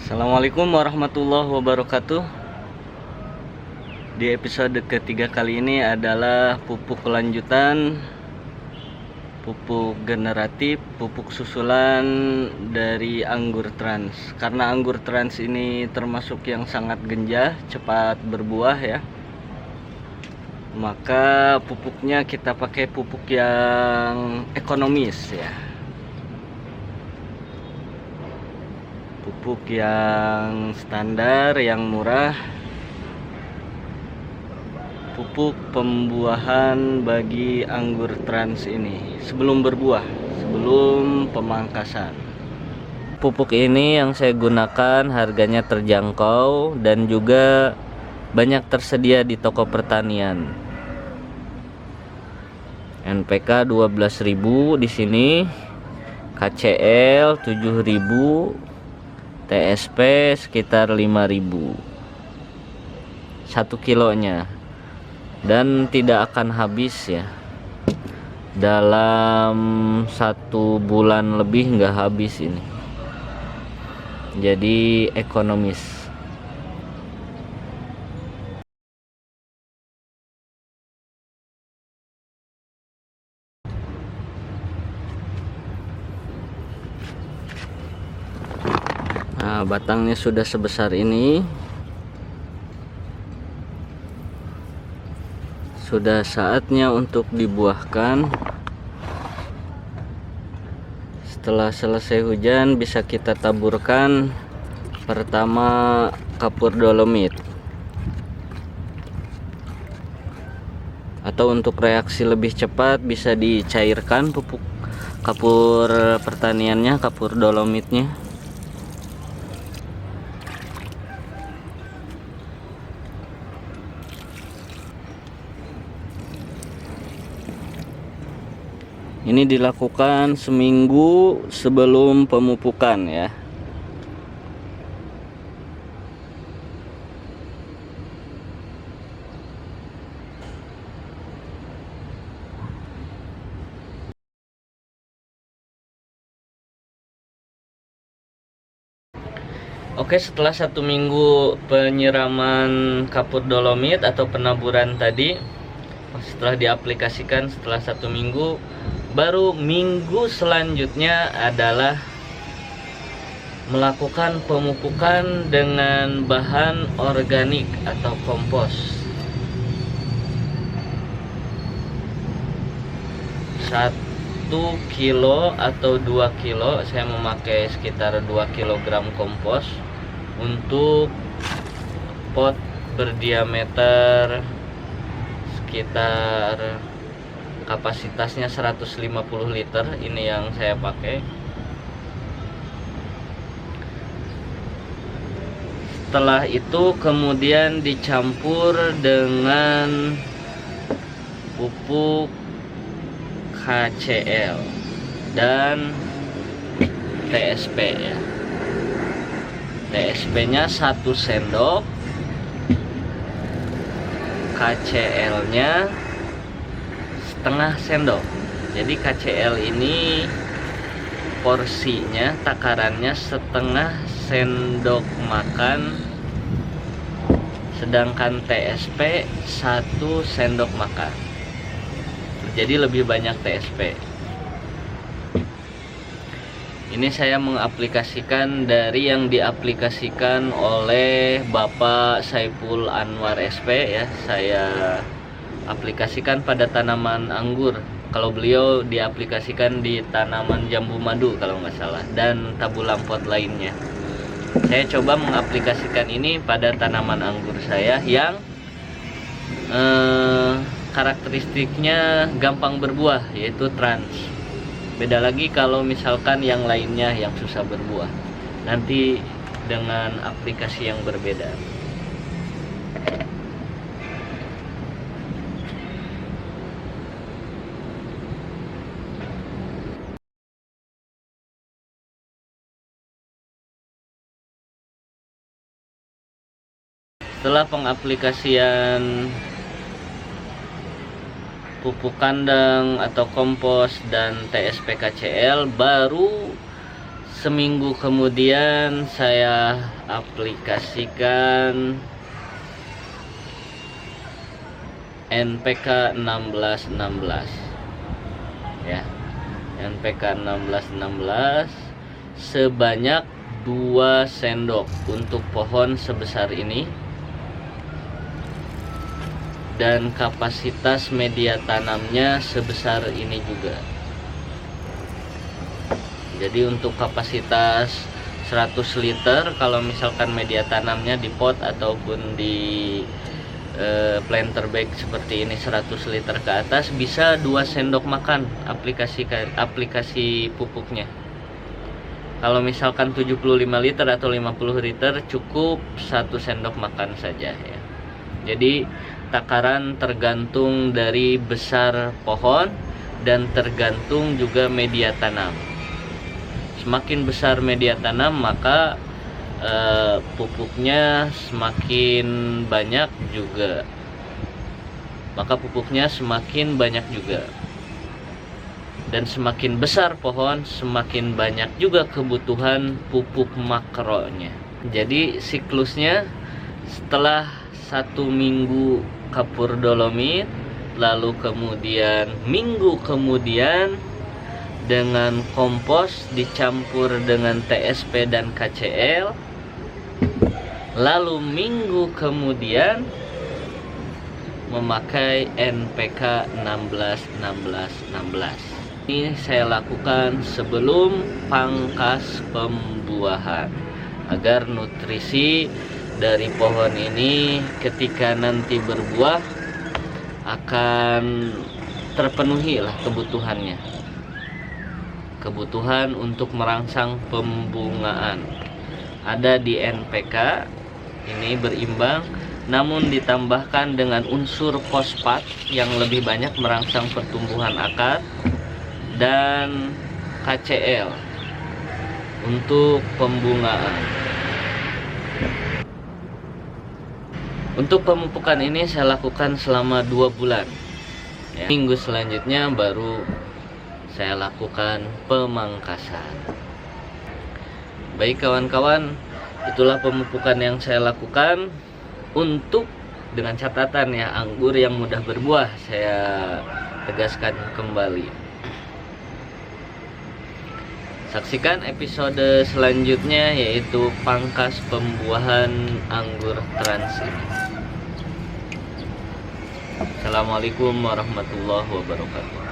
Assalamualaikum warahmatullahi wabarakatuh. Di episode ketiga kali ini adalah pupuk lanjutan, pupuk generatif, pupuk susulan dari anggur trans. Karena anggur trans ini termasuk yang sangat genjah, cepat berbuah ya, maka pupuknya kita pakai pupuk yang ekonomis ya, pupuk yang standar, yang murah, pupuk pembuahan bagi anggur trans ini sebelum berbuah, sebelum pemangkasan. Pupuk ini yang saya gunakan harganya terjangkau dan juga banyak tersedia di toko pertanian. NPK 12.000 di sini, KCL 7.000, TSP sekitar 5.000 1 kilonya, dan tidak akan habis ya, dalam 1 bulan lebih nggak habis ini, jadi ekonomis. Nah, batangnya sudah sebesar ini, sudah saatnya untuk dibuahkan. Setelah selesai hujan bisa kita taburkan pertama kapur dolomit, atau untuk reaksi lebih cepat bisa dicairkan pupuk kapur pertaniannya, kapur dolomitnya. Ini dilakukan seminggu sebelum pemupukan ya. Oke, setelah 1 minggu penyiraman kapur dolomit atau penaburan tadi, setelah diaplikasikan setelah 1 minggu, baru minggu selanjutnya adalah melakukan pemupukan dengan bahan organik atau kompos. 1 kilo atau 2 kilo, saya memakai sekitar 2 kg kompos untuk pot berdiameter sekitar kapasitasnya 150 liter. Ini yang saya pakai. Setelah itu kemudian dicampur dengan pupuk KCL dan TSP ya. TSP nya 1 sendok, KCL nya setengah sendok. Jadi KCL ini porsinya, takarannya setengah sendok makan, sedangkan TSP 1 sendok makan. Jadi lebih banyak TSP. Ini saya mengaplikasikan dari yang diaplikasikan oleh Bapak Saiful Anwar SP ya. Saya aplikasikan pada tanaman anggur. Kalau beliau diaplikasikan di tanaman jambu madu kalau nggak salah, dan tabu lampot lainnya. Saya coba mengaplikasikan ini pada tanaman anggur saya yang karakteristiknya gampang berbuah, yaitu trans. Beda lagi kalau misalkan yang lainnya yang susah berbuah, nanti dengan aplikasi yang berbeda. Setelah pengaplikasian pupuk kandang atau kompos dan TSP KCL, baru seminggu kemudian saya aplikasikan NPK 1616 ya. NPK 1616 sebanyak 2 sendok untuk pohon sebesar ini, dan kapasitas media tanamnya sebesar ini juga. Jadi untuk kapasitas 100 liter, kalau misalkan media tanamnya di pot ataupun di planter bag seperti ini 100 liter ke atas, bisa 2 sendok makan aplikasi pupuknya. Kalau misalkan 75 liter atau 50 liter cukup 1 sendok makan saja ya. Jadi takaran tergantung dari besar pohon dan tergantung juga media tanam. Semakin besar media tanam maka pupuknya semakin banyak juga. Dan semakin besar pohon, semakin banyak juga kebutuhan pupuk makronya. Jadi siklusnya setelah 1 minggu kapur dolomit, lalu kemudian minggu kemudian dengan kompos dicampur dengan TSP dan KCl, lalu minggu kemudian memakai NPK 1616. Ini saya lakukan sebelum pangkas pembuahan, agar nutrisi dari pohon ini ketika nanti berbuah akan terpenuhi lah kebutuhan untuk merangsang pembungaan. Ada di NPK ini berimbang, namun ditambahkan dengan unsur fosfat yang lebih banyak merangsang pertumbuhan akar, dan KCl untuk pembungaan. Untuk pemupukan ini saya lakukan selama 2 bulan ya. Minggu selanjutnya baru saya lakukan pemangkasan. Baik kawan-kawan, itulah pemupukan yang saya lakukan. Untuk dengan catatan ya, anggur yang mudah berbuah, saya tegaskan kembali. Saksikan episode selanjutnya, yaitu pangkas pembuahan anggur trans ini. Assalamualaikum warahmatullahi wabarakatuh.